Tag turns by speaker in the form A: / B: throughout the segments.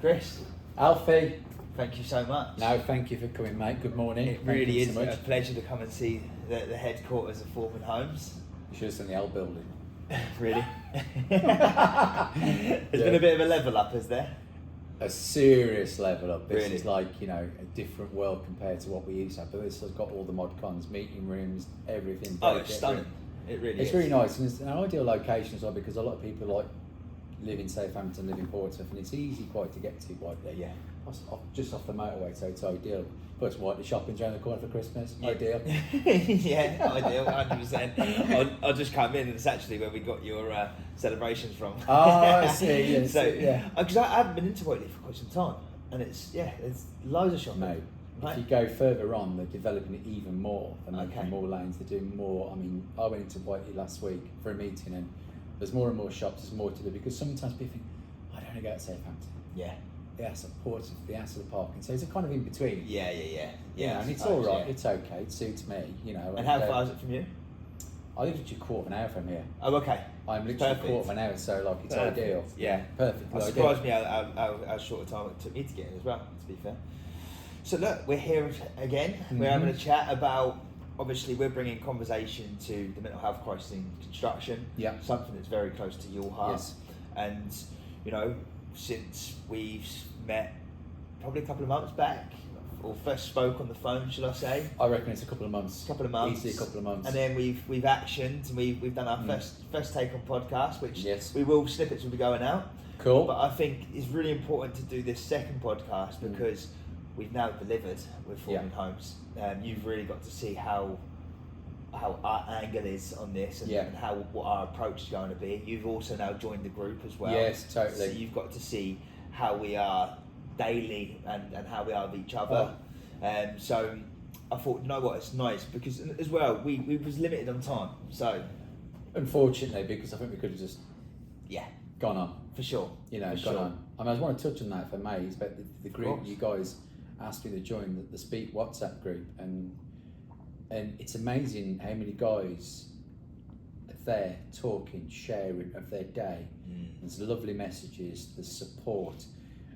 A: Chris,
B: Alfie.
A: thank you so much.
B: No, thank you for coming, mate. Good morning.
A: It
B: Thank
A: really
B: you
A: is
B: so much.
A: a pleasure to come and see the headquarters of Foreman Homes.
B: You should have seen the L building.
A: Really? There's been a bit of a level up, is there?
B: A serious level up. This
A: Really?
B: is like, a different world compared to what we used to have. But this has got all the mod cons, meeting rooms, everything.
A: Oh, it's stunning. It really is.
B: It's really nice, and it's an ideal location as well because a lot of people live in Southampton, live in Portsmouth, and it's easy quite to get to right there.
A: Yeah.
B: Just off the motorway, so it's ideal. Plus, the shopping's around the corner for Christmas.
A: Yeah.
B: Ideal.
A: Yeah, ideal, 100%. I'll just come in, and it's actually where we got your celebrations from.
B: Oh, I see. Yes,
A: So,
B: yeah.
A: Because I haven't been into Wellbeing for quite some time, and there's loads of shopping.
B: Mate,
A: Right?
B: if you go further on, they're developing it even more. They're making
A: Okay.
B: more lanes. They're doing more. I mean, I went into Whiteley last week for a meeting, and there's more and more shops. There's more to do because sometimes people think, I don't want to go to Southampton.
A: Yeah.
B: The hassle of Portsmouth, the hassle of parking. So it's a kind of in between.
A: Yeah.
B: And it's
A: I
B: all
A: suppose,
B: right.
A: yeah.
B: It's okay. It suits me.
A: And how far is it from you?
B: I live literally a quarter of an hour from here.
A: Oh, okay.
B: I'm literally
A: Perfect.
B: a quarter of an hour, so like it's
A: Perfect.
B: ideal.
A: Yeah.
B: Perfect.
A: It surprised me how short a time it took me to get in as well, to be fair. So look, we're here again. We're having a chat about, obviously we're bringing conversation to the mental health crisis in construction.
B: Yeah.
A: Something that's very close to your heart.
B: Yes.
A: And, since we've met probably a couple of months back, or first spoke on the phone, shall I say?
B: I reckon it's a couple of months. Easily a couple of months.
A: And then we've actioned, and we've done our first take on podcast, which
B: Yes.
A: we will, snippets will be going out.
B: Cool.
A: But I think it's really important to do this second podcast because we've now delivered with Foreman Homes. You've really got to see how our angle is on this and, and what our approach is going to be. You've also now joined the group as well.
B: Yes, totally.
A: So you've got to see how we are daily and how we are with each other. So I thought, you know what, it's nice because as well we was limited on time. So
B: unfortunately, because I think we could have just gone on.
A: For sure.
B: Gone on. I mean, I want to touch on that for May, but the group you guys asked me to join the Speak WhatsApp group, and it's amazing how many guys are there talking, sharing of their day. There's lovely messages, there's support,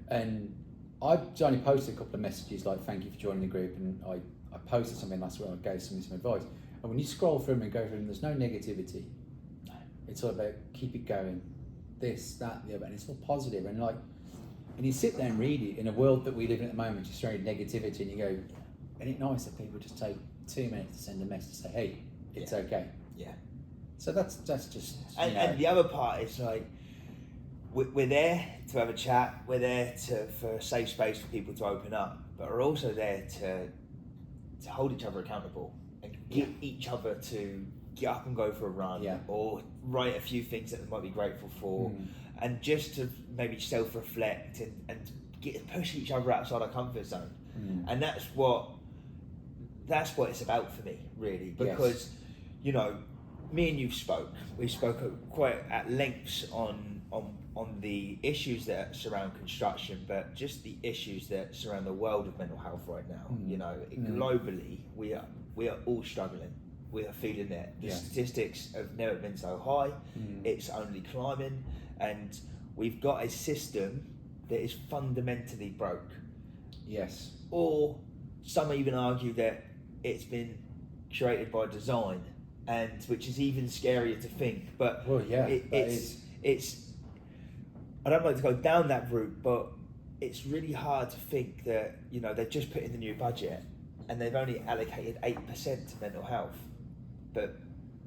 B: and I only posted a couple of messages like thank you for joining the group, and I posted something last week. I gave somebody some advice, and when you scroll through them and go through them, there's no negativity. It's all about keep it going, this, that, the other, and it's all positive. And and you sit there and read it in a world that we live in at the moment, just very negativity, and you go, isn't it nice that people just take 2 minutes to send a message to say, hey, it's okay.
A: Yeah.
B: So that's just.
A: And the other part is we're there to have a chat. We're there for a safe space for people to open up, but we're also there to hold each other accountable and get each other to get up and go for a run or write a few things that they might be grateful for, and just to maybe self-reflect and push each other outside our comfort zone. And that's what it's about for me, really, because me and you we spoke quite at lengths on the issues that surround construction, but just the issues that surround the world of mental health right now. Globally we are all struggling. We are feeling it. The statistics have never been so high. It's only climbing, and we've got a system that is fundamentally broke.
B: Yes. Or
A: some even argue that it's been created by design, and which is even scarier to think. But it's I don't like to go down that route, but it's really hard to think that they've just put in the new budget and they've only allocated 8% to mental health, but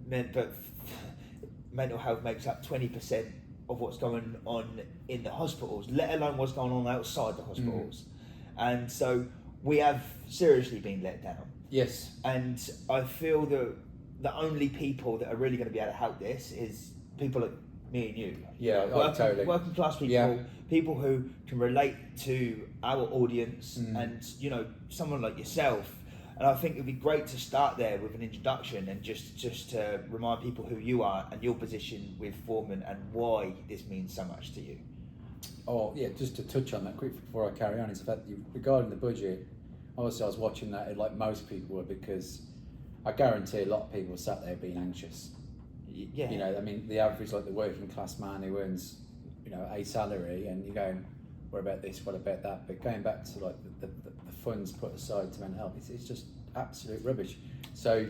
A: mental health makes up 20% of what's going on in the hospitals, let alone what's going on outside the hospitals. And so we have seriously been let down.
B: Yes.
A: And I feel that the only people that are really going to be able to help this is people like me and you.
B: Yeah, totally.
A: Working class people, people who can relate to our audience, and someone like yourself. And I think it'd be great to start there with an introduction and just to remind people who you are and your position with Foreman and why this means so much to you.
B: Oh yeah, just to touch on that quick before I carry on, is the fact that regarding the budget, obviously I was watching that like most people were, because I guarantee a lot of people sat there being anxious.
A: Yeah.
B: I mean, the average, like the working class man who earns, a salary, and you're going, what about this, what about that? But going back to like the funds put aside to mental health, it's just absolute rubbish. So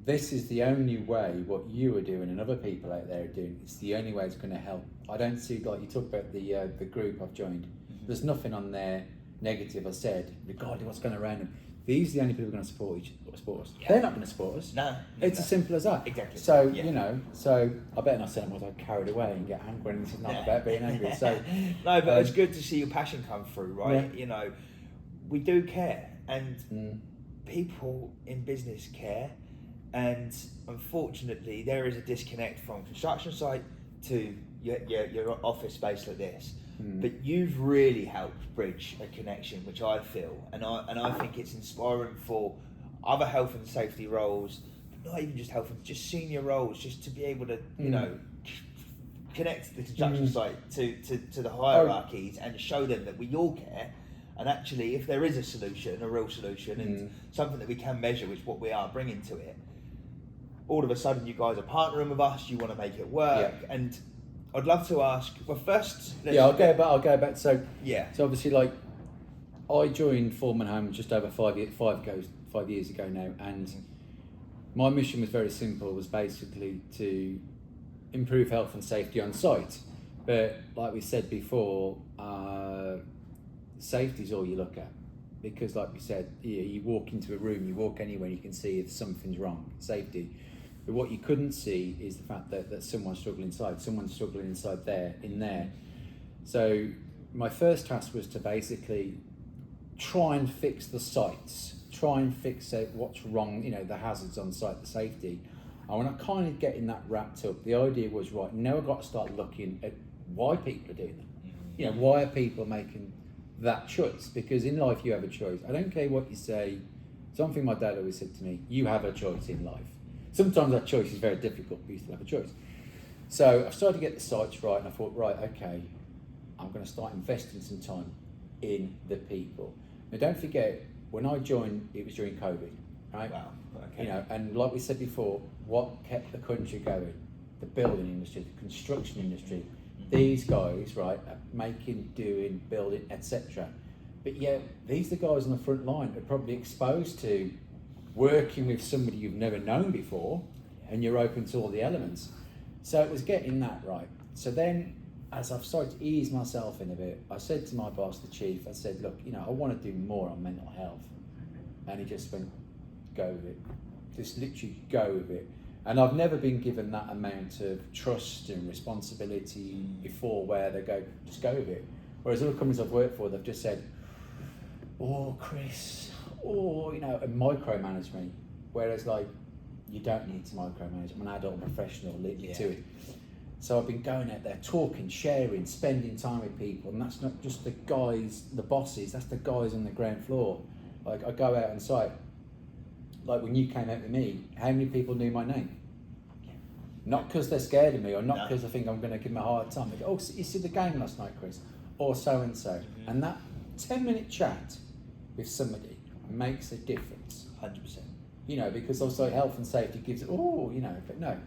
B: this is the only way what you are doing and other people out there are doing. It's the only way it's going to help. I don't see, like you talk about the group I've joined. There's nothing on there negative I said regarding what's going around them. These are the only people who are going to support us. They're not going to support us.
A: No.
B: It's as simple as that.
A: Exactly.
B: So, you know, so I better not say I'm also carried away and get angry, and this is not about being angry. So
A: no, but it's good to see your passion come through, right?
B: Yeah.
A: You know, we do care, and people in business care, and unfortunately there is a disconnect from construction site to your office space like this. But you've really helped bridge a connection, which I feel, and I think it's inspiring for other health and safety roles, but not even just health, just senior roles, just to be able to, you know, connect the construction site to the hierarchies and show them that we all care. And actually, if there is a solution, a real solution, and something that we can measure, which is what we are bringing to it, all of a sudden you guys are partnering with us, you want to make it work, and I'd love to ask. Well, first,
B: I'll go back. So
A: so
B: obviously, like I joined Foreman Home just over 5 years ago now, and my mission was very simple. Was basically to improve health and safety on site. But like we said before, safety is all you look at, because like we said, you walk into a room, you walk anywhere, you can see if something's wrong. Safety. But what you couldn't see is the fact that someone's struggling inside there, in there. So my first task was to basically try and fix the sites, try and fix out what's wrong, you know, the hazards on site, the safety. And when I kind of getting that wrapped up, the idea was, right, now I've got to start looking at why people are doing that. You know, why are people making that choice? Because in life you have a choice. I don't care what you say. Something my dad always said to me, you have a choice in life. Sometimes that choice is very difficult, but you still have a choice. So I started to get the sites right, and I thought, right, okay, I'm going to start investing some time in the people. Now, don't forget, when I joined, it was during COVID, right?
A: Wow. Okay.
B: You know, and like we said before, what kept the country going? The building industry, the construction industry. These guys, right, are making, doing, building, etc. But yet, these are the guys on the front line that are probably exposed to working with somebody you've never known before, and you're open to all the elements. So it was getting that right. So then, as I've started to ease myself in a bit, I said to my boss, the chief, I said, look, you know, I want to do more on mental health. And he just went, go with it. Just literally go with it. And I've never been given that amount of trust and responsibility before, where they go, just go with it. Whereas other companies I've worked for, they've just said, oh, Chris, or, you know, and micromanage me. Whereas, like, you don't need to micromanage. I'm an adult professional, lead me to it. So I've been going out there, talking, sharing, spending time with people, and that's not just the guys, the bosses, that's the guys on the ground floor. Like, I go out on site, like when you came out with me, how many people knew my name? Not because they're scared of me, or not because I think I'm going to give them a hard time. They go, oh, you see the game last night, Chris? Or so-and-so. And that 10-minute chat with somebody makes a difference.
A: 100%.
B: You know, because also health and safety gives, you know, but no.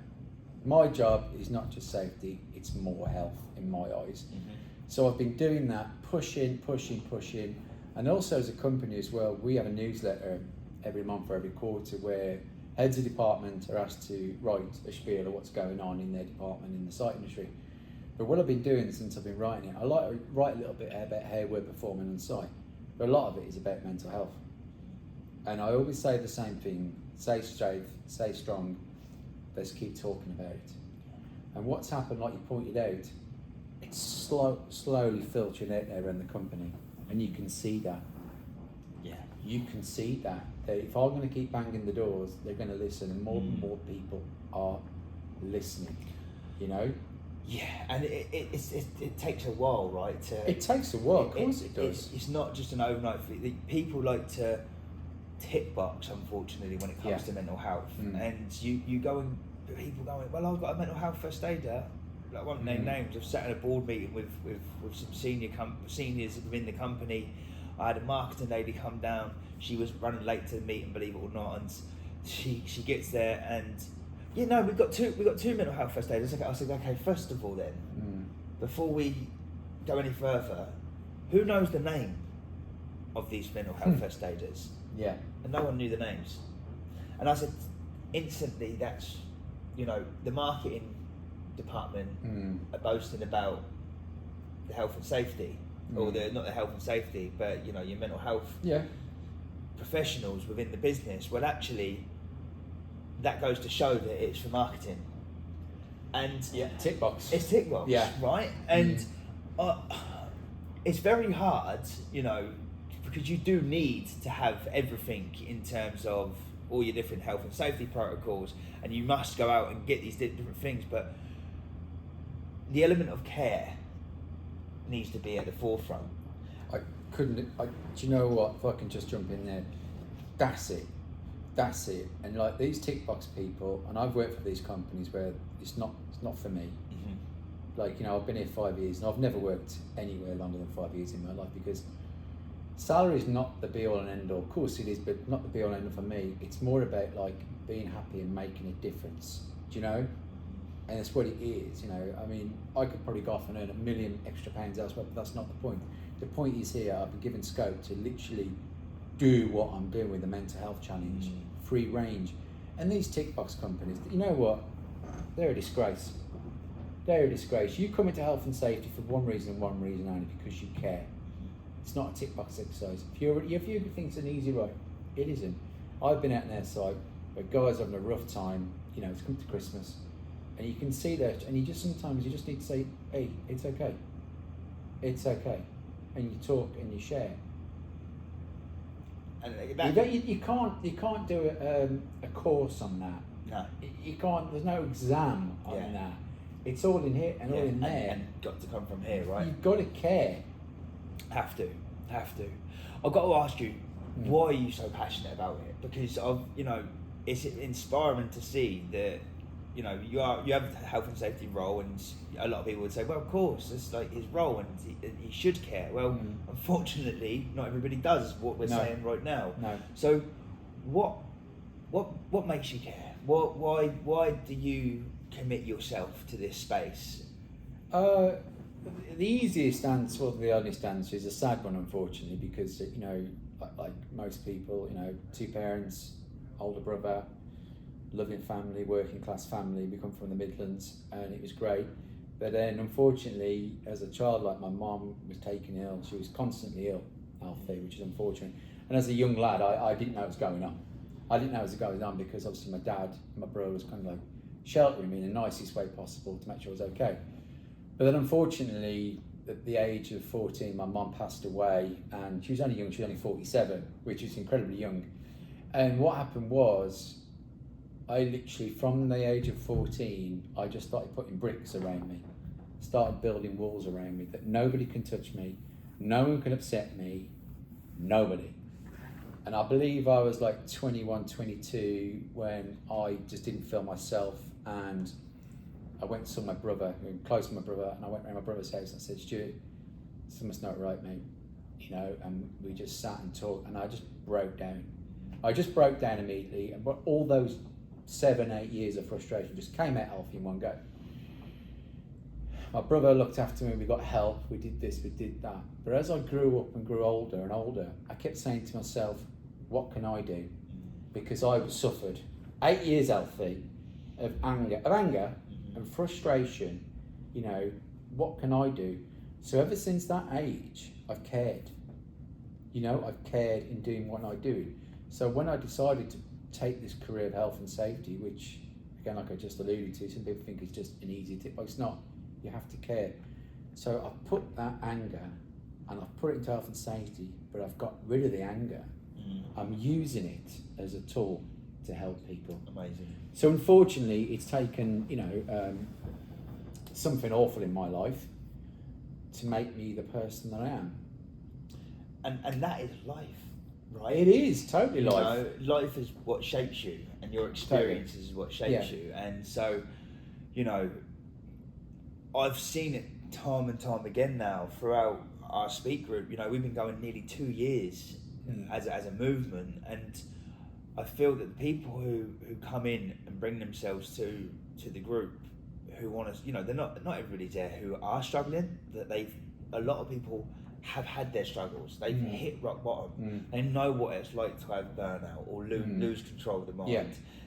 B: My job is not just safety, it's more health in my eyes. So I've been doing that, pushing. And also as a company as well, we have a newsletter every month or every quarter where heads of department are asked to write a spiel of what's going on in their department in the site industry. But what I've been doing since I've been writing it, I like to write a little bit about how we're performing on site, but a lot of it is about mental health. And I always say the same thing: stay straight, stay strong, let's keep talking about it. And what's happened, like you pointed out, it's slowly filtering out there in the company, and you can see that.
A: Yeah.
B: You can see that if I'm going to keep banging the doors, they're going to listen, and more and more people are listening. You know.
A: Yeah, and it takes a while, right?
B: It takes a while, of course it does.
A: It's not just an overnight thing. People like to tick box, unfortunately, when it comes to mental health. And you go and people going, well, I've got a mental health first aider. I won't name names. I've sat in a board meeting with some seniors within the company. I had a marketing lady come down. She was running late to the meeting, believe it or not, and she gets there and we've got two mental health first aiders. I said, okay, first of all then, before we go any further, who knows the name of these mental health first aiders?
B: Yeah.
A: And no one knew the names. And I said, instantly, that's, you know, the marketing department are boasting about the health and safety, or not the health and safety, but, you know, your mental health professionals within the business. Well, actually, that goes to show that it's for marketing. And
B: tick box.
A: It's tick box, right? And it's very hard, you know, because you do need to have everything in terms of all your different health and safety protocols, and you must go out and get these different things, but the element of care needs to be at the forefront.
B: Do you know what, if I can just jump in there, that's it. And like these tick box people, and I've worked for these companies where it's not for me. Like, you know, I've been here 5 years and I've never worked anywhere longer than 5 years in my life, because salary is not the be all and end all. Of course it is, but not the be all and end all for me. It's more about like being happy and making a difference, do you know? And that's what it is, you know. I mean, I could probably go off and earn £1 million extra elsewhere, but that's not the point. The point is here, I've been given scope to literally do what I'm doing with the mental health challenge, free range. And these tick box companies, you know what? They're a disgrace. They're a disgrace. You come into health and safety for one reason only, because you care. It's not a tick box exercise. If you think it's an easy ride, it isn't. I've been out on their site where guys are having a rough time, you know, it's come to Christmas, and you can see that, and sometimes you just need to say, hey, it's okay. It's okay. And you talk and you share.
A: And
B: you can't do a course on that.
A: No.
B: You can't, there's no exam on that. It's all in here and all in there.
A: And got to come from here, right?
B: You've got to care.
A: Have to. I've got to ask you, why are you so passionate about it? Because it's inspiring to see that, you know, you have a health and safety role, and a lot of people would say, well, of course, it's like his role, and he should care. Well, unfortunately, not everybody does what we're saying right now.
B: No.
A: So, what makes you care? Why do you commit yourself to this space?
B: The easiest answer, or the honest answer, is a sad one, unfortunately, because, you know, like most people, you know, 2 parents, older brother, loving family, working class family. We come from the Midlands, and it was great. But then, unfortunately, as a child, like, my mum was taken ill. She was constantly ill, Alfie, which is unfortunate. And as a young lad, I didn't know what was going on. I didn't know what was going on because obviously my dad and my brother was kind of like sheltering me in the nicest way possible to make sure I was okay. But then, unfortunately, at the age of 14, my mum passed away, and she was only young. She was only 47, which is incredibly young. And what happened was, I literally, from the age of 14, I just started putting bricks around me, started building walls around me that nobody can touch me, no one can upset me, nobody. And I believe I was like 21, 22 when I just didn't feel myself, and I went and saw my brother, close to my brother, and I went around my brother's house and I said, Stuart, something's not right, mate, you know, and we just sat and talked, and I just broke down. I just broke down immediately, and all those 7-8 years of frustration just came out healthy in one go. My brother looked after me, we got help, we did this, we did that. But as I grew up and grew older and older, I kept saying to myself, what can I do? Because I suffered 8 years healthy of anger and frustration. You know, what can I do? So ever since that age, I've cared. You know, I've cared in doing what I do. So when I decided to take this career of health and safety, which, again, like I just alluded to, some people think it's just an easy tip, but it's not. You have to care. So I've put that anger and I've put it into health and safety, but I've got rid of the anger. I'm using it as a tool to help people.
A: Amazing.
B: So unfortunately, it's taken, you know, something awful in my life to make me the person that I am.
A: And that is life, right?
B: It is totally life.
A: You know, life is what shapes you, and your experience is what shapes you. And so, you know, I've seen it time and time again now throughout our speak group. You know, we've been going nearly 2 years as a movement, and I feel that the people who come in and bring themselves to the group, who want to, you know, they're not everybody's there who are struggling. That a lot of people have had their struggles. They've hit rock bottom. They know what it's like to have burnout or lose control of the mind.
B: Yeah.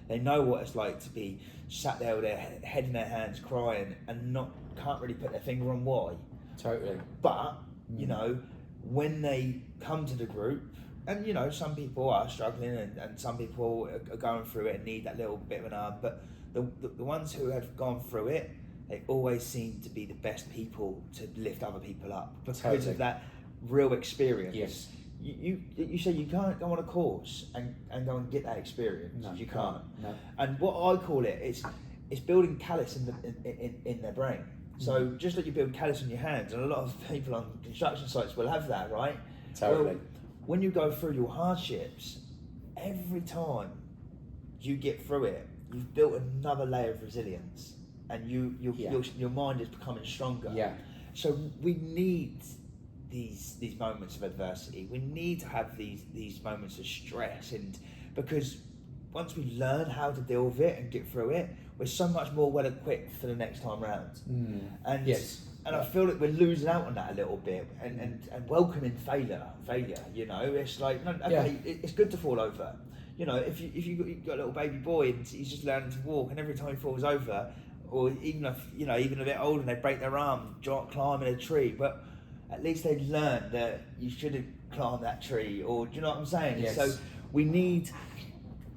A: They know what it's like to be sat there with their head in their hands crying and can't really put their finger on why.
B: Totally.
A: But, you know, when they come to the group, and, you know, some people are struggling and some people are going through it and need that little bit of an arm, but the ones who have gone through it, they always seem to be the best people to lift other people up because of that real experience.
B: Yes.
A: You say you can't go on a course and go and get that experience.
B: No,
A: you can't.
B: No.
A: And what I call it is building callus in their brain. So just like you build callus in your hands, and a lot of people on construction sites will have that, right?
B: Totally.
A: Well, when you go through your hardships, every time you get through it, you've built another layer of resilience, and your mind is becoming stronger.
B: Yeah.
A: So we need these moments of adversity. We need to have these moments of stress, and because once we learn how to deal with it and get through it, we're so much more well equipped for the next time round. And and I feel that we're losing out on that a little bit, and welcoming failure. You know, it's like, no, okay, it's good to fall over. You know, if you've got a little baby boy and he's just learning to walk, and every time he falls over, or even if, you know, even a bit older and they break their arm climbing a tree, but at least they've learned that you shouldn't climb that tree, or do you know what I'm saying?
B: Yes.
A: So we need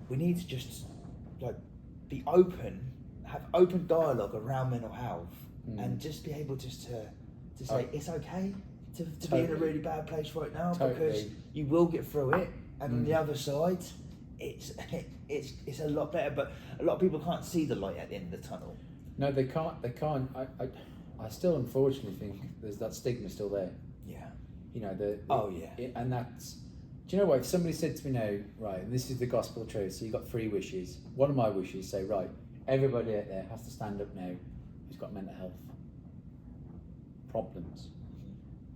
A: to just like be open, have open dialogue around mental health, and just be able just to say it's okay to be in a really bad place right now, because you will get through it, and on the other side, it's a lot better. But a lot of people can't see the light at the end of the tunnel.
B: No, they can't. I still unfortunately think there's that stigma still there.
A: Yeah.
B: You know, and that's. Do you know what? If somebody said to me now, right, and this is the gospel truth, so you've got 3 wishes. One of my wishes say, right, everybody out there has to stand up now who's got mental health problems,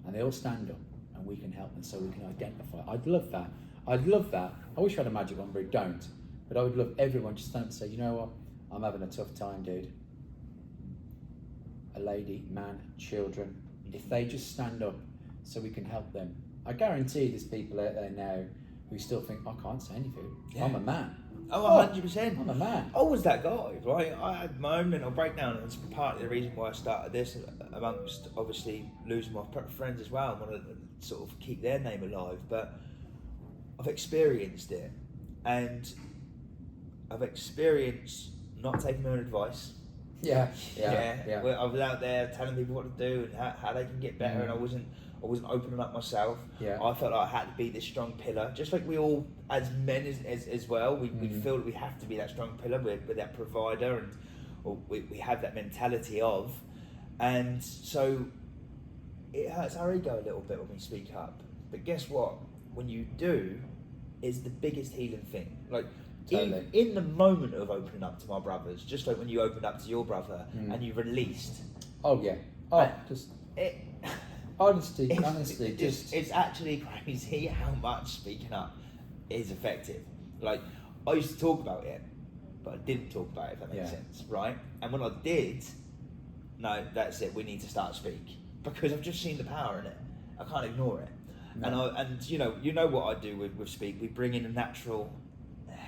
B: and they all stand up, and we can help them, so we can identify. I'd love that. I wish I had a magic wand, but I don't. But I would love everyone to stand up and say, you know what? I'm having a tough time, dude. A lady, man, children, if they just stand up so we can help them. I guarantee there's people out there now who still think, I can't say anything. Yeah. I'm a man.
A: Oh, 100%.
B: I'm a man.
A: I was that guy, right? I had my own mental breakdown, and it's part of the reason why I started this, amongst obviously losing my friends as well. I want to sort of keep their name alive, but I've experienced it, and I've experienced not taking my own advice.
B: Yeah.
A: I was out there telling people what to do and how they can get better, and I wasn't opening up myself. Yeah. I felt like I had to be this strong pillar, just like we all, as men as well, we feel that we have to be that strong pillar. We're that provider, and we have that mentality of, and so it hurts our ego a little bit when we speak up. But guess what? When you do, it's the biggest healing thing. Like,
B: totally.
A: In the moment of opening up to my brothers, just like when you opened up to your brother and you released.
B: Oh yeah. Oh, honestly,
A: it's actually crazy how much speaking up is effective. Like, I used to talk about it, but I didn't talk about it, if that makes sense, right? And when I did, no, that's it. We need to start speak, because I've just seen the power in it. I can't ignore it. No. And you know what I do with speak. We bring in a natural,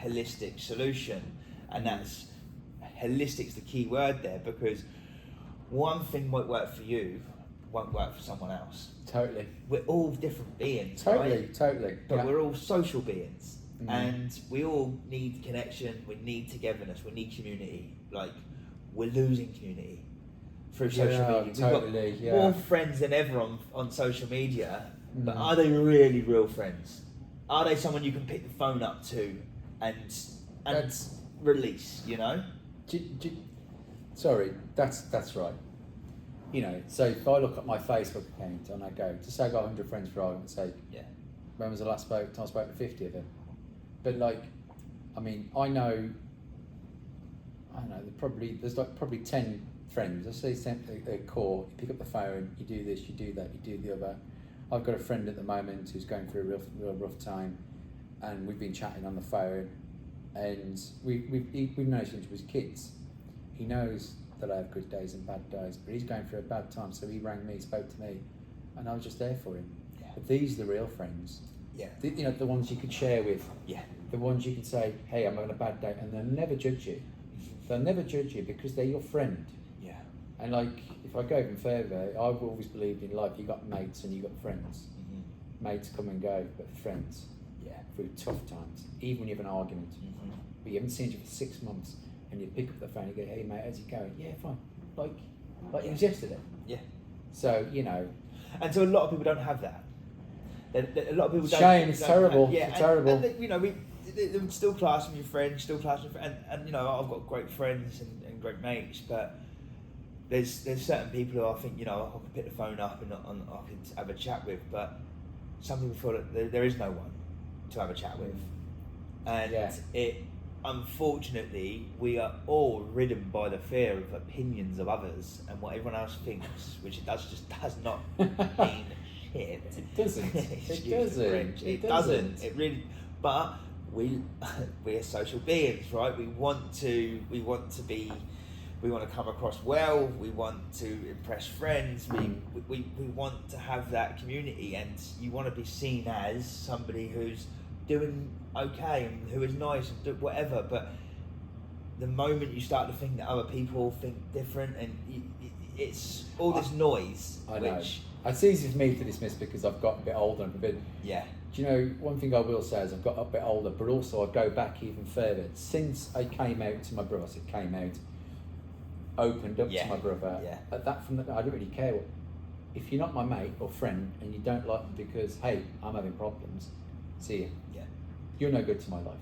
A: holistic solution, and that's holistic's the key word there, because one thing might work for you won't work for someone else.
B: Totally.
A: We're all different beings,
B: Totally.
A: But we're all social beings, and we all need connection. We need togetherness. We need community. Like, we're losing community through social media. We've got more friends than ever on social media, but are they really real friends? Are they someone you can pick the phone up to and release? You know.
B: Sorry, that's right. You know, so if I look at my Facebook account and I go, just say I got 100 friends for argument's sake, when was the last time I spoke to 50 of them? But like, I mean, I know, there's probably 10 friends. Let's say a core, you pick up the phone, you do this, you do that, you do the other. I've got a friend at the moment who's going through a real rough time, and we've been chatting on the phone, and we've known since we was kids. He knows that I have good days and bad days, but he's going through a bad time, so he rang me, spoke to me, and I was just there for him. But these are the real friends.
A: Yeah.
B: You know, the ones you could share with.
A: Yeah.
B: The ones you can say, hey, I'm having a bad day, and they'll never judge you. They'll never judge you because they're your friend.
A: Yeah.
B: And like, if I go even further, I've always believed in life, you got mates and you got friends. Mates come and go, but friends.
A: Yeah.
B: Through tough times, even when you have an argument. But you haven't seen each other for 6 months, and you pick up the phone and go, hey mate, how's it going? Yeah, fine. Like it was yesterday.
A: Yeah.
B: So, you know.
A: And so a lot of people don't have that. A lot of people don't.
B: Shame, it's terrible.
A: Yeah,
B: it's terrible.
A: And you know, they still class them your friends, still class them, and you know, I've got great friends and great mates, but there's certain people who I think, you know, I can pick the phone up and I can have a chat with, but some people feel that there is no one to have a chat with, and it. Unfortunately, we are all ridden by the fear of opinions of others and what everyone else thinks, which it just does not mean shit.
B: It doesn't.
A: It doesn't. It really. But we're social beings, right? We want to come across well. We want to impress friends. We want to have that community, and you want to be seen as somebody who's doing okay and who is nice and do whatever. But the moment you start to think that other people think different, and it's all this noise.
B: I know. It's easy for me to dismiss because I've got a bit older and a bit.
A: Yeah.
B: Do you know, one thing I will say is I've got a bit older, but also I go back even further. Since I came out to my brother, opened up to my brother.
A: Yeah.
B: At that, I don't really care. If you're not my mate or friend and you don't like me because, hey, I'm having problems, see you.
A: Yeah.
B: You're no good to my life.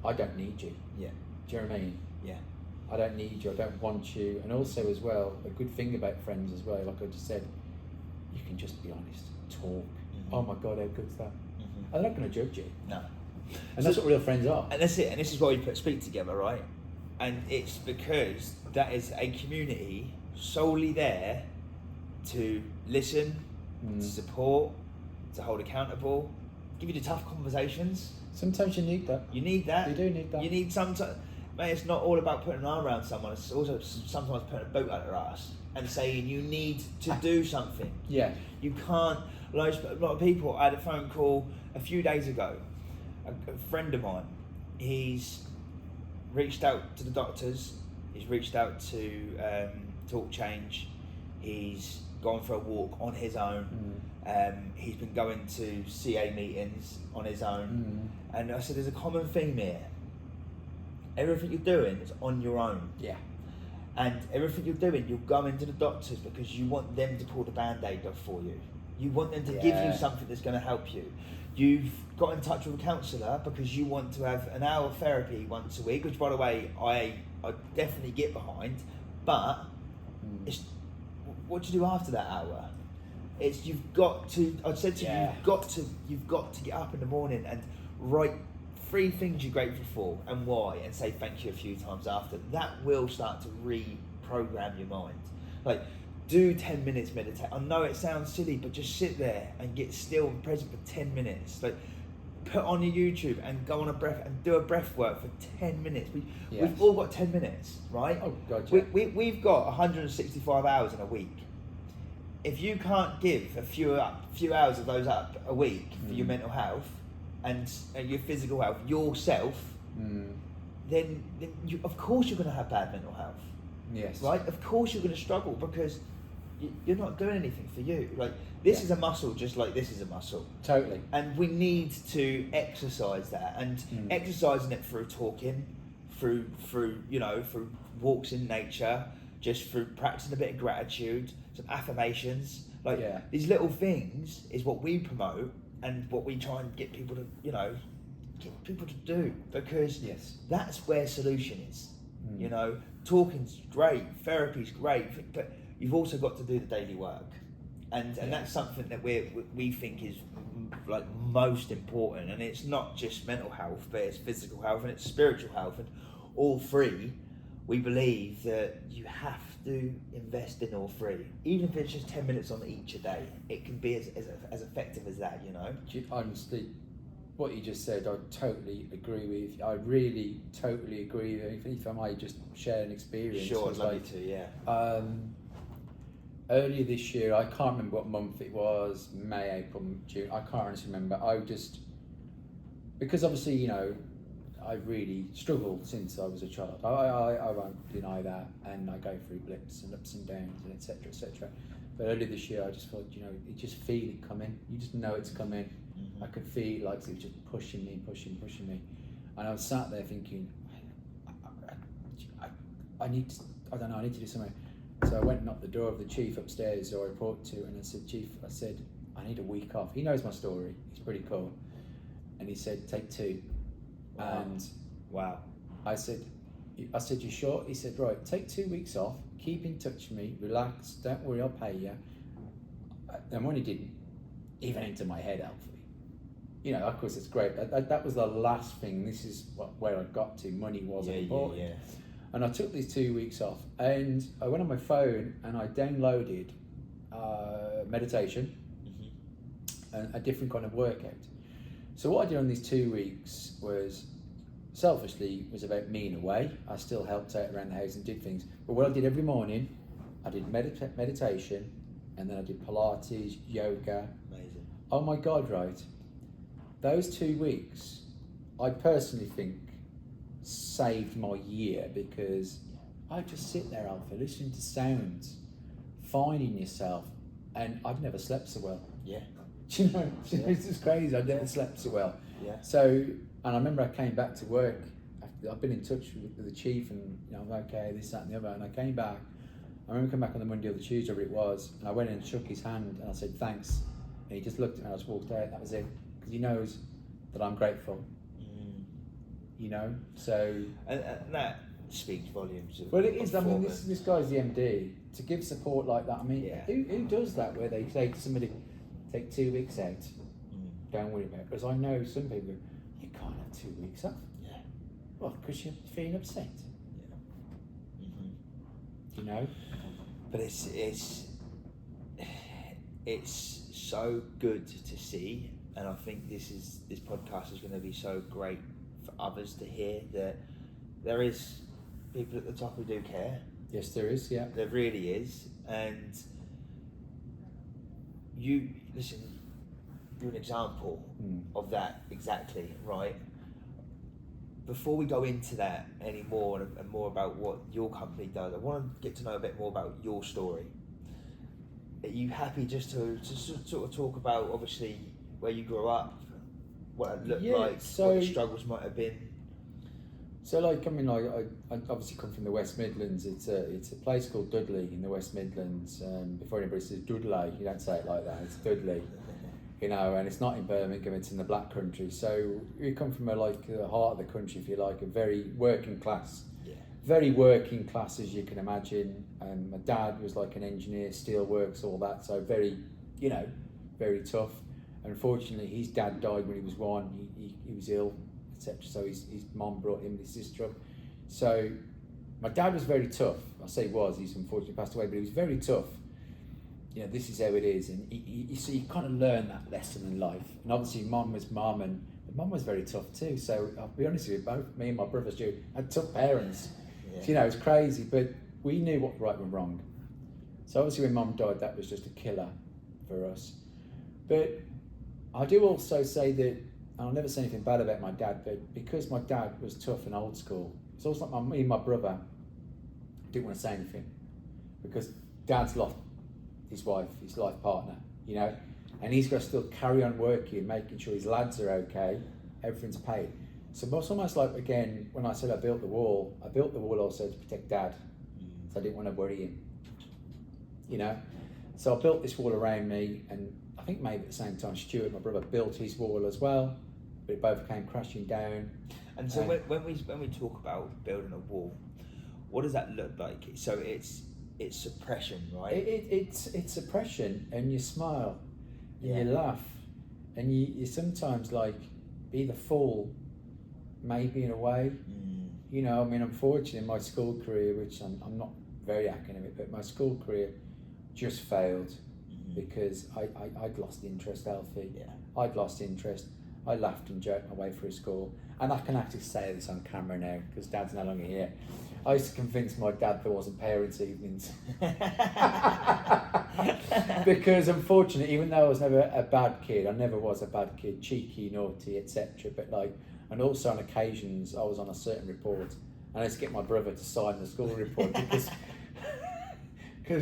B: I don't need you.
A: Yeah.
B: Do you know what I mean?
A: Yeah.
B: I don't need you. I don't want you. And also, as well, a good thing about friends as well, like I just said, you can just be honest, talk. Oh my God, how good's that? I'm not going to judge you.
A: No.
B: And that's what real friends are.
A: And that's it. And this is why we put Speak together, right? And it's because that is a community solely there to listen, to support, to hold accountable, give you the tough conversations.
B: Sometimes you need that.
A: You need that.
B: You do need that.
A: You need sometimes. Mate, it's not all about putting an arm around someone. It's also sometimes putting a boat out their ass and saying you need to do something.
B: Yeah.
A: You can't. A lot of people. I had a phone call a few days ago. A friend of mine, he's reached out to the doctors. He's reached out to Talk Change. He's gone for a walk on his own. He's been going to CA meetings on his own. And I said, there's a common theme here. Everything you're doing is on your own.
B: Yeah.
A: And everything you're doing, you're going to the doctors because you want them to pull the band-aid off for you. You want them to give you something that's going to help you. You've got in touch with a counsellor because you want to have an hour of therapy once a week, which, by the way, I definitely get behind. But it's what do you do after that hour? It's you've got to. I said to you, you've got to get up in the morning and write 3 things you're grateful for and why, and say thank you a few times after. That will start to reprogram your mind. Like, do 10 minutes meditate. I know it sounds silly, but just sit there and get still and present for 10 minutes. Like, put on your YouTube and go on a breath and do a breath work for 10 minutes. We've all got 10 minutes, right?
B: Oh, God, yeah.
A: We've got 165 hours in a week. If you can't give a few hours of those up a week for your mental health and your physical health, yourself, then you, of course you're going to have bad mental health.
B: Yes.
A: Right? Of course you're going to struggle because you're not doing anything for you. Like, this is a muscle just like this is a muscle.
B: Totally.
A: And we need to exercise that, and exercising it through talking, through walks in nature, just through practicing a bit of gratitude, some affirmations. Like, these little things is what we promote and what we try and get people to, get people to do, because that's where solution is. Talking's great, therapy's great, but you've also got to do the daily work, and that's something that we think is like most important. And it's not just mental health, but it's physical health and it's spiritual health, and all 3. We believe that you have to invest in all 3, even if it's just 10 minutes on each a day. It can be as effective as that.
B: Honestly, what you just said, I totally agree with. I really totally agree with. If I might just share an experience.
A: Sure, I'd love you to. Yeah.
B: earlier this year, I can't remember what month it was, May, April, June, I can't honestly remember. Because obviously, you know, I've really struggled since I was a child. I won't deny that, and I go through blips and ups and downs and etc. etc. But earlier this year, I just felt, you know, you just feel it coming. You just know it's coming. Mm-hmm. I could feel like it was just pushing me. And I was sat there thinking, I need to do something. So I went and knocked the door of the chief upstairs who I report to, and I said, Chief, I need a week off. He knows my story. He's pretty cool. And he said, take 2.
A: Wow.
B: And
A: wow.
B: I said, you sure? He said, right, take 2 weeks off, keep in touch with me, relax, don't worry, I'll pay you. And when he didn't even enter my head, Alfie, you know, of course it's great. That was the last thing. This is where I got to. Money wasn't important.
A: Yeah.
B: And I took these 2 weeks off, and I went on my phone and I downloaded meditation and a different kind of workout. So what I did on these 2 weeks was, selfishly, was about me in a way. I still helped out around the house and did things. But what I did every morning, I did meditation, and then I did Pilates, yoga.
A: Amazing.
B: Oh my God, right. Those 2 weeks, I personally think, saved my year, because I just sit there, Alpha, listening to sounds, finding yourself, and I've never slept so well.
A: Yeah.
B: Do you know, it's just crazy. I've never slept so well.
A: Yeah.
B: So, and I remember I came back to work after I've been in touch with the chief, and you know, I'm okay, this, that, and the other. And I came back. I remember coming back on the Monday or the Tuesday, whatever it was, and I went in and shook his hand, and I said thanks, and he just looked at me. And I just walked out. That was it, because he knows that I'm grateful. You know, so
A: and that speaks volumes.
B: Well, it is. I mean, this guy's the MD. To give support like that, I mean,
A: yeah.
B: who does that? Where they say to somebody, take 2 weeks out, don't worry about it. Because I know some people go, you can't have 2 weeks off.
A: Yeah.
B: Well, because you're feeling upset.
A: Yeah.
B: You know.
A: But it's so good to see, and I think this podcast is going to be so great for others to hear, that there is people at the top who do care.
B: Yes, there is. Yeah,
A: there really is. And you listen, you're an example of that, exactly right. Before we go into that anymore and more about what your company does, I want to get to know a bit more about your story. Are you happy just to sort of talk about, obviously, where you grew up, what it looked like,
B: so,
A: what the struggles might have been?
B: So, like, I mean, I obviously come from the West Midlands. It's a place called Dudley in the West Midlands. Before anybody says Dudley, you don't say it like that. It's Dudley, you know, and it's not in Birmingham. It's in the Black Country. So we come from the heart of the country, if you like, a very working class. Very working class, as you can imagine. My dad was like an engineer, steelworks, all that. So very, you know, very tough. Unfortunately, his dad died when he was 1. He was ill, etc. So his mom brought him, his sister up. So my dad was very tough. I say was, he's unfortunately passed away, but he was very tough. You know, this is how it is. And you kind of learn that lesson in life. And obviously mom was mom, and mom was very tough too. So I'll be honest with you, both me and my brother Stu had tough parents. So, you know, it's crazy, but we knew what right and wrong. So obviously when mum died, that was just a killer for us. But I do also say that, and I'll never say anything bad about my dad, but because my dad was tough and old school, it's also like me and my brother didn't want to say anything, because dad's lost his wife, his life partner, you know, and he's got to still carry on working, making sure his lads are okay, everything's paid. So it's almost like, again, when I said I built the wall also to protect dad. So I didn't want to worry him, you know. So I built this wall around me, and I think maybe at the same time Stuart, my brother, built his wall as well, but it both came crashing down.
A: And so when we talk about building a wall, what does that look like? So it's suppression, right?
B: It's suppression, and you smile, and you laugh, and you sometimes like be the fool, maybe in a way. You know, I mean, unfortunately, my school career, which I'm not very academic, but my school career just failed because I'd lost interest, Alfie. I'd lost interest. I laughed and joked my way through school, and I can actually say this on camera now because Dad's no longer here. I used to convince my dad there wasn't parents' evenings because, unfortunately, even though I was never a bad kid, I never was a bad kid, cheeky, naughty, etc. But like, and also on occasions, I was on a certain report, and I used to get my brother to sign the school report because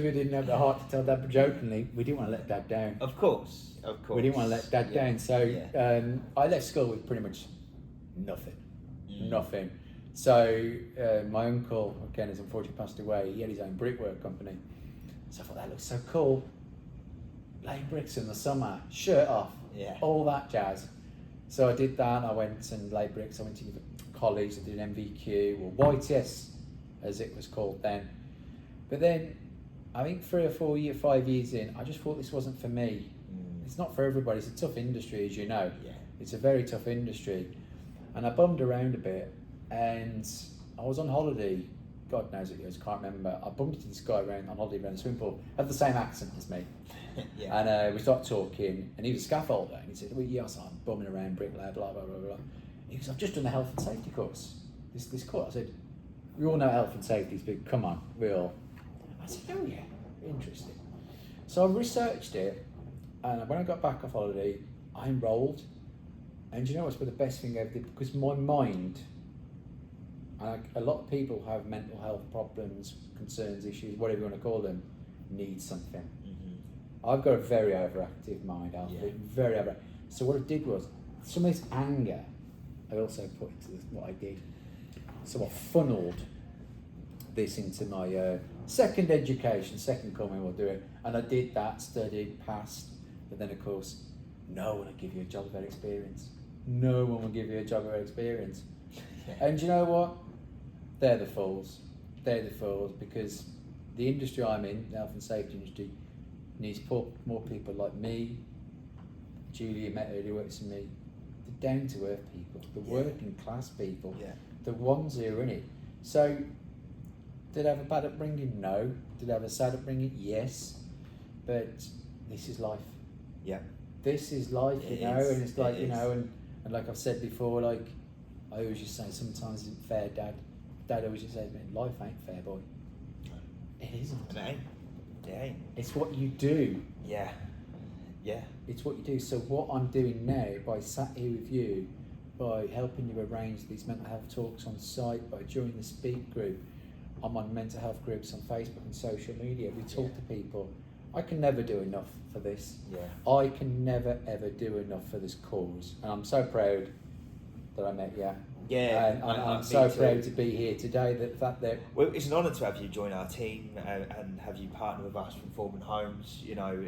B: we didn't have the heart to tell Dad. But jokingly, we didn't want to let Dad down.
A: Of course.
B: We didn't want to let Dad down, so I left school with pretty much nothing. So my uncle, again, has unfortunately passed away. He had his own brickwork company. So I thought, that looks so cool. Laying bricks in the summer, shirt off, all that jazz. So I did that. I went and laid bricks. I went to college. I did an MVQ, or YTS, as it was called then. But then, I think 5 years in, I just thought this wasn't for me. It's not for everybody. It's a tough industry, as you know. It's a very tough industry. And I bummed around a bit, and I was on holiday. God knows it was, can't remember. I bumped into this guy on holiday around the swimming pool, had the same accent as me. And we started talking, and he was a scaffolder, and he said, well, yes, I'm bumming around bricklayer, blah, blah, blah, blah. He goes, I've just done the health and safety course. This course. I said, we all know health and safety is big, come on, we all. I said, oh yeah, interesting. So I researched it, and when I got back off holiday, I enrolled. And you know what's been the best thing I ever did? Because my mind, a lot of people have mental health problems, concerns, issues, whatever you want to call them, need something. I've got a very overactive mind, Alfie, very overactive. So what I did was, some of this anger, I also put into what I did. So I funneled this into my second education, second coming, we'll do it. And I did that, studied, passed, but then of course, no one will give you a job of their experience. No one will give you a job of their experience. And you know what? They're the fools. They're the fools, because the industry I'm in, the health and safety industry, needs more people like me, Julia met her, who works for me, the down to earth people, the working class people, the ones who are in it. So, did I have a bad upbringing? No. Did I have a sad upbringing? Yes. But this is life. This is life, you know, and it's like, you know, and like I've said before, like, I always just say, sometimes it isn't fair, Dad. Dad always just says, man, life ain't fair, boy. It isn't.
A: It ain't. It ain't.
B: It's what you do.
A: Yeah.
B: It's what you do. So what I'm doing now, by sat here with you, by helping you arrange these mental health talks on site, by joining the Speak group, I'm on mental health groups on Facebook and social media. We talk to people. I can never do enough for this. I can never ever do enough for this cause, and I'm so proud that I met you. And I'm so proud to be here today.
A: Well, it's an honour to have you join our team and have you partner with us from Foreman Homes. You know,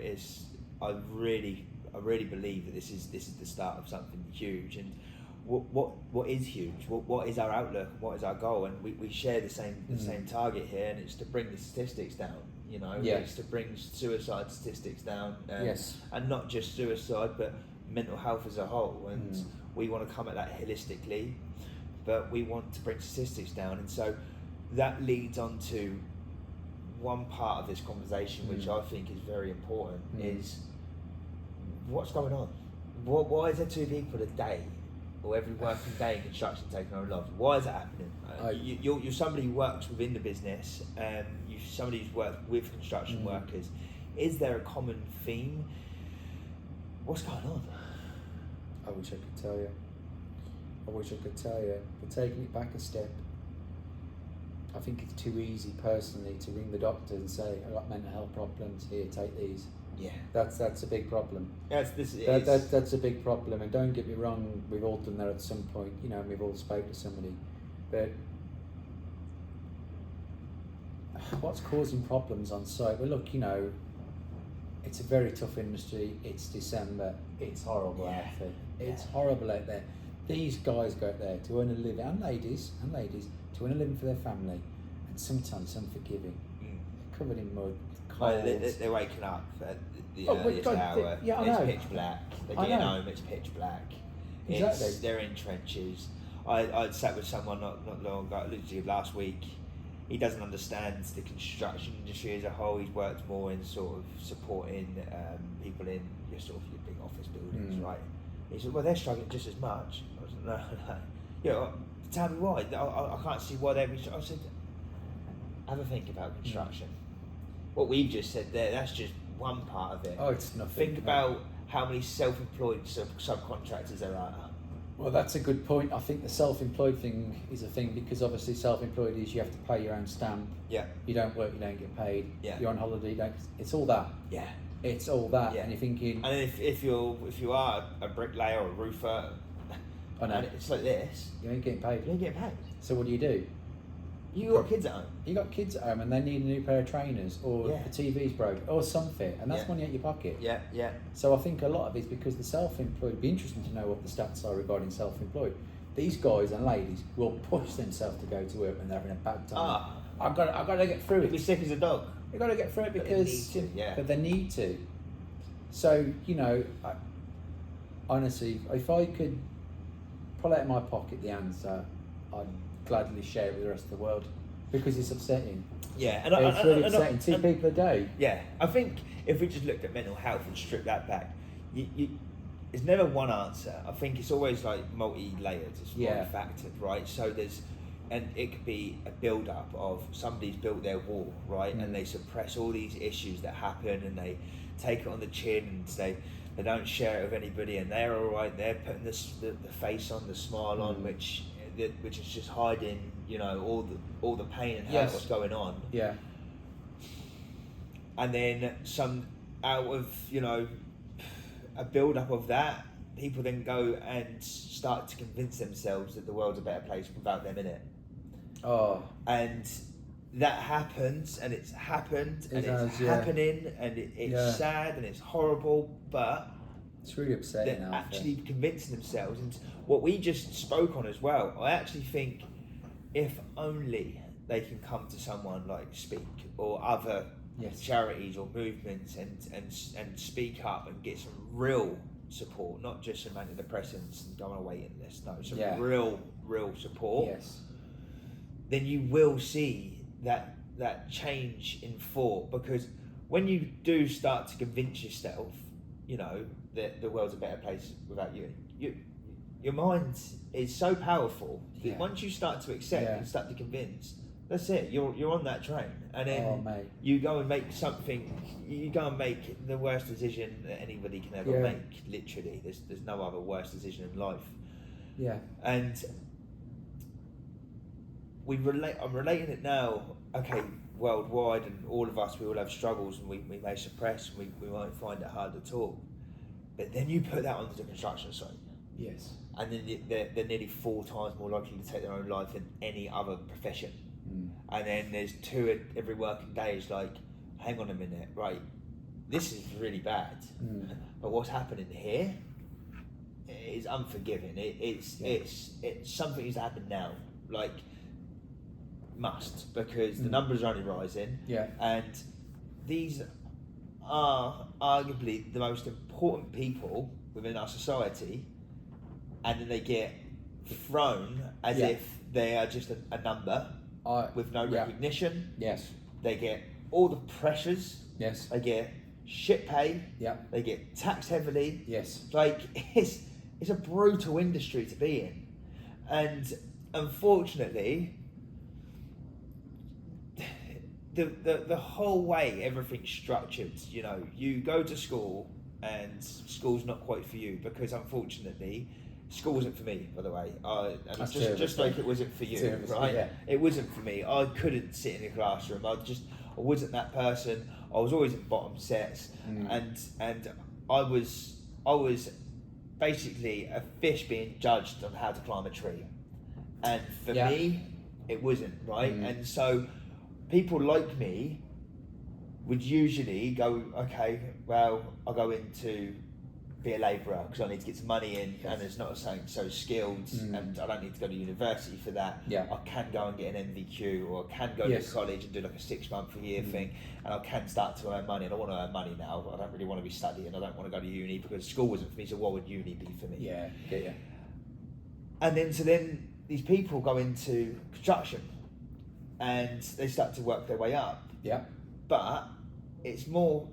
A: I really believe that this is the start of something huge. And what is huge? What is our outlook? What is our goal? And we share the same target here, and it's to bring the statistics down. You know, it's to bring suicide statistics down, and not just suicide, but mental health as a whole. And we want to come at that holistically, but we want to bring statistics down. And so that leads on to one part of this conversation, which I think is very important, is what's going on? Why is there 2 people a day, or every working day in construction taking our lives? Why is that happening? You're somebody who works within the business, and you're somebody who's worked with construction workers. Is there a common theme? What's going on?
B: I wish I could tell you. But taking it back a step, I think it's too easy personally to ring the doctor and say, I've got mental health problems, here, take these. That's a big problem. That's a big problem, and don't get me wrong, we've all done that at some point, you know, and we've all spoke to somebody. But what's causing problems on site? Well, look, you know, it's a very tough industry. It's December. It's horrible out there. It's horrible out there. These guys go out there to earn a living, and ladies, to earn a living for their family, and sometimes it's unforgiving. They're covered in mud, cold.
A: They're waking up at the earliest hour. It's pitch black. They're getting home. It's pitch black.
B: Exactly.
A: They're in trenches. I sat with someone not long ago, literally last week. He doesn't understand the construction industry as a whole. He's worked more in sort of supporting people in your big office buildings, right? He said, well, they're struggling just as much. I was like, no. You know, tell me why. I can't see why they'd be struggling. I said, have a think about construction. What we've just said there, that's just one part of it.
B: Oh, it's nothing.
A: Think about how many self-employed subcontractors there are.
B: Well, that's a good point. I think the self-employed thing is a thing because obviously self-employed is you have to pay your own stamp.
A: Yeah.
B: You don't work, you don't get paid.
A: Yeah.
B: You're on holiday, you don't. It's all that.
A: Yeah.
B: It's all that.
A: Yeah.
B: And you're thinking.
A: And if you are a bricklayer or a roofer,
B: I know.
A: and it's like this,
B: You ain't getting paid.
A: you ain't getting paid.
B: So what do?
A: You got kids at home.
B: You got kids at home and they need a new pair of trainers, or
A: Yeah.
B: the TV's broke, or something, and that's
A: Yeah.
B: money out your pocket.
A: Yeah, yeah.
B: So I think a lot of it's because the self-employed. It'd be interesting to know what the stats are regarding self-employed. These guys and ladies will push themselves to go to work when they're having a bad time. I've got to get through
A: You'll be
B: it.
A: sick as a dog.
B: You've got to get through it
A: But
B: because
A: they need to, yeah.
B: but they need to. So honestly, if I could pull out of my pocket the answer, I'd gladly share it with the rest of the world because it's upsetting.
A: Yeah,
B: It's really upsetting. 2 people a day.
A: Yeah, I think if we just looked at mental health and stripped that back, it's never one answer. I think it's always like multi-layered, it's multi-factored, right? So and it could be a build-up of somebody's built their wall, right? And they suppress all these issues that happen, and they take it on the chin, and they don't share it with anybody, and they're all right. They're putting the face on, the smile on, which is just hiding, all the pain and hurt what's going on.
B: Yeah.
A: And then some out of a build up of that, people then go and start to convince themselves that the world's a better place without them in it.
B: Oh.
A: And that happens, and it's happened, and it's happening, and it's sad and it's horrible, but
B: it's really upsetting.
A: They're actually convincing themselves, and what we just spoke on as well. I actually think if only they can come to someone like Speak or other charities or movements and speak up and get some real support, not just some antidepressants and go on a waiting list. No, some real support.
B: Yes.
A: Then you will see that change in thought, because when you do start to convince yourself, that the world's a better place without you, your mind is so powerful that once you start to accept and start to convince, that's it. You're on that train, and then you go and make something. You go and make the worst decision that anybody can ever make. Literally, there's no other worst decision in life. Yeah, and I'm relating it now. Okay, worldwide, and all of us, we all have struggles, and we may suppress, and we might find it hard to talk. But then you put that onto the construction site.
B: Yes.
A: And then they're nearly 4 times more likely to take their own life than any other profession. And then there's 2 every working day. It's like, hang on a minute, right? This is really bad. But what's happening here is unforgiving. It's something that's happened now. Like, must, because the numbers are only rising. Yeah. And these are arguably the most important people within our society, and then they get thrown as if they are just a number with no recognition. Yes. They get all the pressures. Yes. They get shit pay. Yeah. They get taxed heavily. Yes. Like, it's a brutal industry to be in, and unfortunately, the whole way everything's structured, you go to school and school's not quite for you, because unfortunately school wasn't for me, by the way. And just like it wasn't for you, right? Yeah. It wasn't for me. I couldn't sit in the classroom. I wasn't that person. I was always in bottom sets, and I was basically a fish being judged on how to climb a tree, and for me it wasn't, right? And so people like me would usually go, okay, well, I'll go into be a labourer because I need to get some money in, and it's not something so skilled, and I don't need to go to university for that. Yeah. I can go and get an MVQ, or I can go to college and do like a 6-month a year thing, and I can start to earn money, and I want to earn money now, but I don't really want to be studying, I don't want to go to uni because school wasn't for me, so what would uni be for me? Yeah, get you. And then these people go into construction, and they start to work their way up. Yeah. But it's more,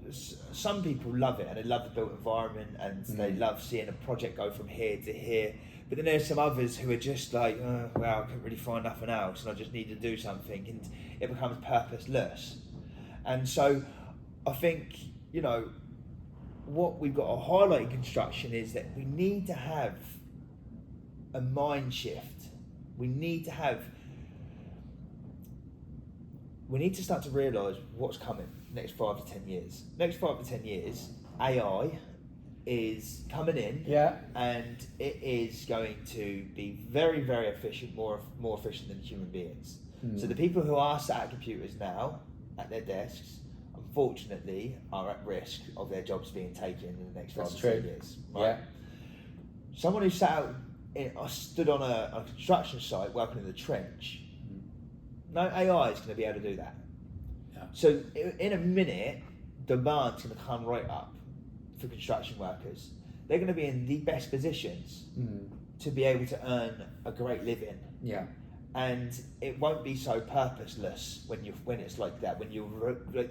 A: some people love it and they love the built environment and they love seeing a project go from here to here. But then there's some others who are just like, well, I couldn't really find nothing else and I just need to do something, and it becomes purposeless. And so I think, you know, what we've got to highlight in construction is that we need to have a mind shift. We need to start to realise what's coming next 5 to 10 years. Next 5 to 10 years, AI is coming in, and it is going to be very, very efficient, more efficient than human beings. So the people who are sat at computers now, at their desks, unfortunately, are at risk of their jobs being taken in the next 5 to 10 years. Right? Yeah. Someone who stood on a construction site working in the trench, no AI is going to be able to do that. Yeah. So in a minute, demand's going to come right up for construction workers. They're going to be in the best positions to be able to earn a great living. Yeah. And it won't be so purposeless when it's like that.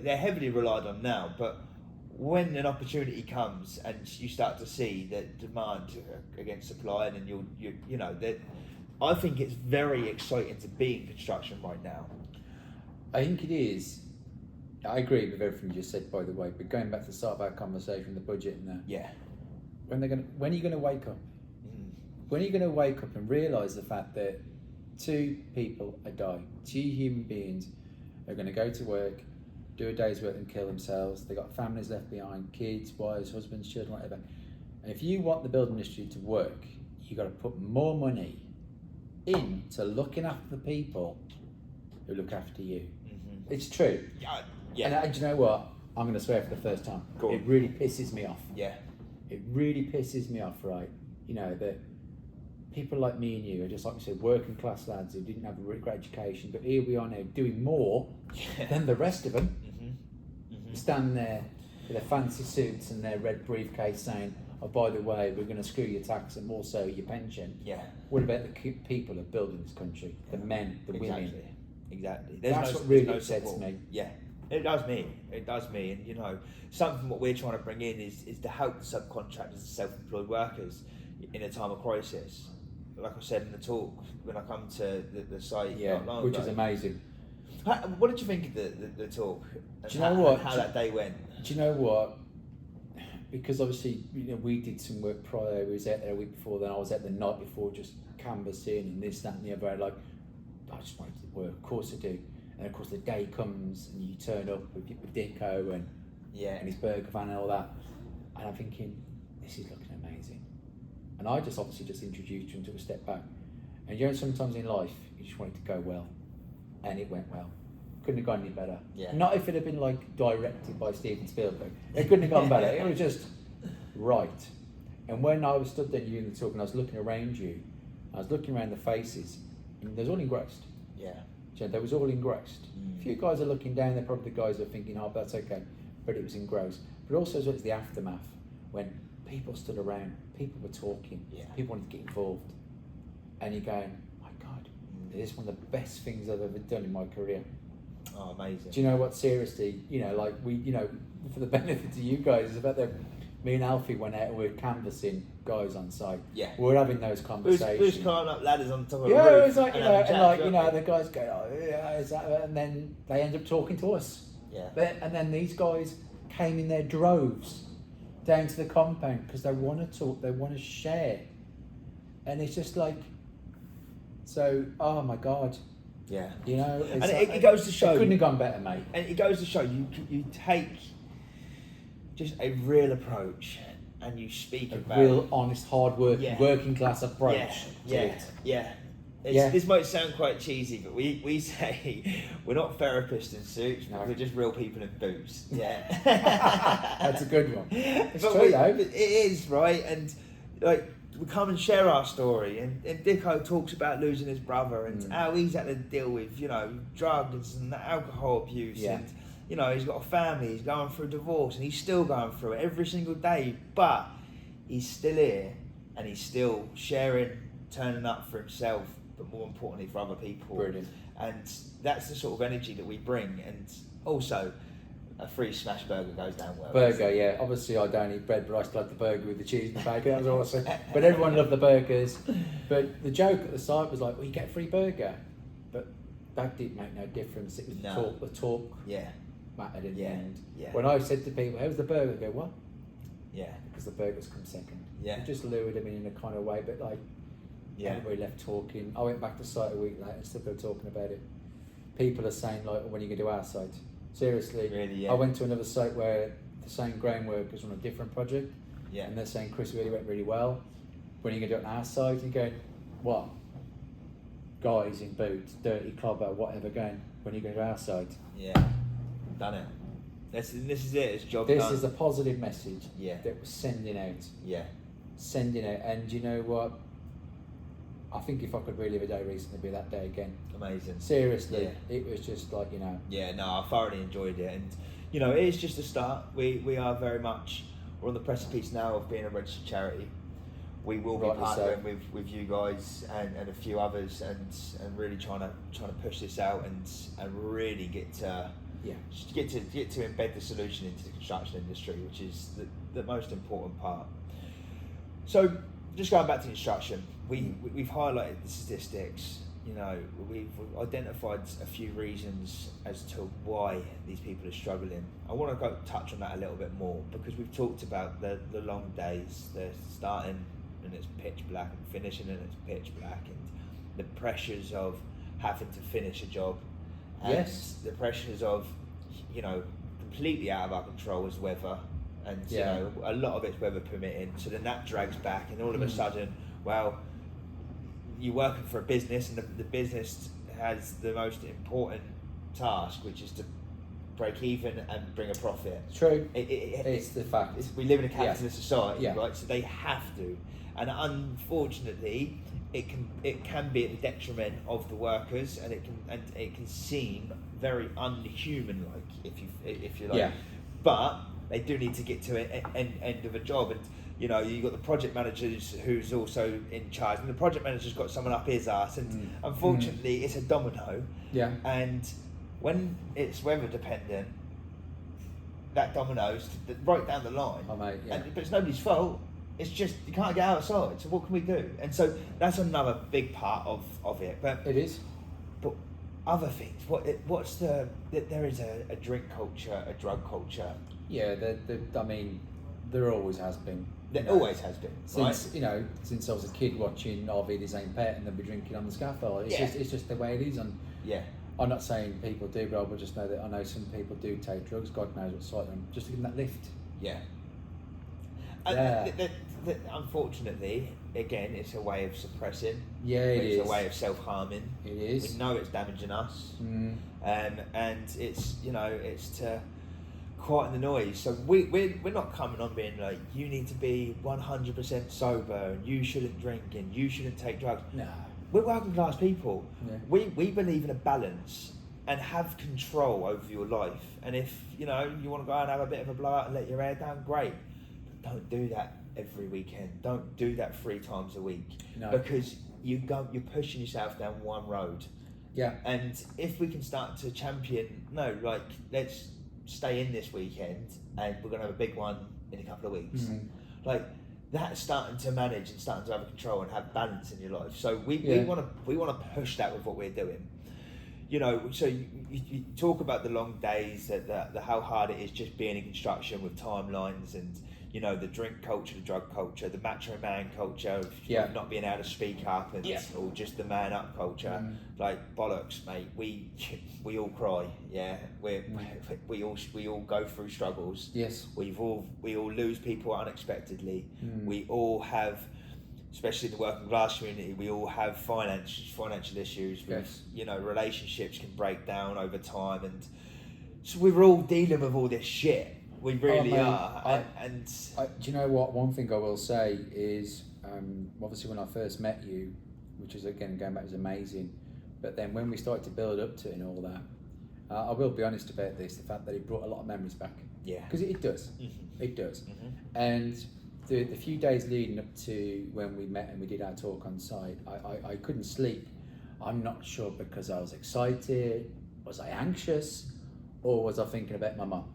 A: They're heavily relied on now, but when an opportunity comes and you start to see that demand against supply, and then you know that, I think it's very exciting to be in construction right now.
B: I think it is. I agree with everything you just said, by the way. But going back to the start of our conversation, the budget and that. Yeah. When are you going to wake up? When are you going to wake up and realise the fact that 2 people are dying? 2 human beings are going to go to work, do a day's work and kill themselves. They've got families left behind, kids, wives, husbands, children, whatever. And if you want the building industry to work, you've got to put more money into looking after the people who look after you. It's true. Yeah. And do you know what? I'm going to swear for the first time. Cool. It really pisses me off. Yeah. It really pisses me off, right? You know, that people like me and you are just, like you said, working class lads who didn't have a really great education, but here we are now doing more than the rest of them. Stand there with their fancy suits and their red briefcase saying, oh, by the way, we're going to screw your tax and also your pension. Yeah. What about the people who are building this country? The men, the women. Exactly. That's what really upsets me. Yeah.
A: It does me. And, you know, something what we're trying to bring in is to help the subcontractors and self-employed workers in a time of crisis. Like I said in the talk, when I come to the site,
B: which is amazing.
A: What did you think of the talk?
B: Do you know what?
A: How that day went?
B: Do you know what? Because obviously, you know, we did some work prior. We was out there a week before. Then I was out the night before, just canvassing and this, that, and the other. Like, I just wanted to work. Of course I do. And of course, the day comes and you turn up with Dicko and his burger van and all that. And I'm thinking, this is looking amazing. And I just obviously just introduced you and took a step back. And you know, sometimes in life, you just want it to go well. And it went well. Couldn't have gone any better. Yeah. Not if it had been like directed by Steven Spielberg. It couldn't have gone better. It was just right. And when I was stood there you and talking, I was looking around you, I was looking around the faces, and they was all engrossed. Yeah. So they was all engrossed. A few guys are looking down, they're probably the guys are thinking, oh, that's okay. But it was engrossed. But also as well as the aftermath, when people stood around, people were talking, people wanted to get involved. And you're going, my God, this is one of the best things I've ever done in my career.
A: Oh, amazing.
B: Do you know what, seriously, you know, like we, you know, for the benefit of you guys, it's about me and Alfie went out and we were canvassing guys on site. Yeah. We were having those conversations.
A: We was climbing up ladders on top of
B: the roof. Yeah, it was like, you know, and like, you know, the guys go, oh, yeah, is that, and then they end up talking to us. Yeah. And then these guys came in their droves down to the compound because they want to talk, they want to share. And it's just like, so, oh my God. Yeah. You know,
A: and it goes to show.
B: It couldn't have gone better, mate.
A: And it goes to show you take just a real approach and you speak about
B: real, honest, hard-working, working class approach.
A: This might sound quite cheesy, but we say we're not therapists in suits, we're just real people in boots. Yeah.
B: That's a good one. It's
A: but
B: true, though.
A: It is, right? And like, we come and share our story, and Dicko talks about losing his brother and how he's had to deal with, you know, drugs and alcohol abuse, and you know, he's got a family, he's going through a divorce, and he's still going through it every single day, but he's still here, and he's still sharing, turning up for himself, but more importantly for other people.
B: Brilliant.
A: And that's the sort of energy that we bring. And also, a free smash burger goes down well.
B: Burger, yeah. Obviously, I don't eat bread, but I still like the burger with the cheese and the bacon. That was awesome. But everyone loved the burgers. But the joke at the site was like, well, you get a free burger. But that didn't make no difference. It was the talk
A: Yeah.
B: mattered in the end.
A: Yeah.
B: When I said to people, how's the burger? They go, what?
A: Yeah.
B: Because the burgers come second.
A: Yeah.
B: It just lured them in a kind of way, but like, everybody left talking. I went back to site a week later and still talking about it. People are saying, like, when are you going to do our site? Seriously.
A: Really, yeah.
B: I went to another site where the same grain workers on a different project.
A: Yeah.
B: And they're saying, Chris, it really went really well. When are you going to do it on our site? And you're going, what? Guys in boots, dirty clobber, whatever, going, when are you going to do our site?
A: Yeah. Done it. This is it. It's job done.
B: This is a positive message
A: that
B: we're sending out.
A: Yeah.
B: Sending out. And you know what? I think if I could relive a day recently, it'd be that day again.
A: Amazing.
B: Seriously, it was just like,
A: Yeah, no, I thoroughly enjoyed it, and it is just a start. We are very much, we're on the precipice now of being a registered charity. We will be partnering with you guys and a few others, and really trying to push this out and really get to embed the solution into the construction industry, which is the most important part. So, just going back to construction, we've highlighted the statistics. We've identified a few reasons as to why these people are struggling. I want to touch on that a little bit more, because we've talked about the long days, the starting and it's pitch black and finishing and it's pitch black, and the pressures of having to finish a job, and the pressures of completely out of our control is weather, and a lot of it's weather permitting, so then that drags back, and all of a sudden, well, you're working for a business, and the business has the most important task, which is to break even and bring a profit.
B: True. It's the fact.
A: We live in a capitalist society,
B: Yeah.
A: right? So they have to, and unfortunately, it can be at the detriment of the workers, and it can seem very unhuman-like, if you like.
B: Yeah.
A: But they do need to get to an end of a job, and you've got the project manager who's also in charge, and the project manager's got someone up his arse, and unfortunately it's a domino.
B: Yeah.
A: And when it's weather dependent, that dominoes right down the line.
B: Oh, mate, yeah.
A: But it's nobody's fault. It's just you can't get outside. So what can we do? And so that's another big part of it. But
B: it is.
A: But other things. There is a drink culture, a drug culture.
B: Yeah. I mean, there always has been.
A: There always has been.
B: Since since I was a kid watching RVD's Ain't Pet and they'd be drinking on the scaffold. It's just the way it is. And I'm not saying people do, but I will just know that I know some people do take drugs. God knows what site they're on, just to give them that lift.
A: Yeah. Unfortunately, again, it's a way of suppressing.
B: Yeah, it's
A: a way of self-harming.
B: It is.
A: We know it's damaging us, and it's it's to quieten the noise. So we're not coming on being like, you need to be 100% sober and you shouldn't drink and you shouldn't take drugs.
B: No.
A: We're working class people.
B: Yeah.
A: We believe in a balance and have control over your life. And if you want to go out and have a bit of a blowout and let your hair down, great. But don't do that every weekend. Don't do that 3 times a week.
B: No.
A: Because you're pushing yourself down one road.
B: Yeah.
A: And if we can start to champion, let's stay in this weekend and we're going to have a big one in a couple of weeks. Like that's starting to manage and starting to have control and have balance in your life. So we want to push that with what we're doing. So you talk about the long days, the how hard it is just being in construction with timelines, and the drink culture, the drug culture, the macho man culture of not being able to speak up, and or just the man up culture. Like bollocks, mate. We all cry. Yeah, we all go through struggles.
B: Yes.
A: We all lose people unexpectedly. We all have, especially the working class community, we all have financial issues. Relationships can break down over time, and so we're all dealing with all this shit. We really are. Do
B: you know what? One thing I will say is, obviously when I first met you, which is again going back, was amazing. But then when we started to build up to it and all that, I will be honest about this: the fact that it brought a lot of memories back.
A: Yeah.
B: Because it does. It does. And the few days leading up to when we met and we did our talk on site, I couldn't sleep. I'm not sure because I was excited, was I anxious, or was I thinking about my mum?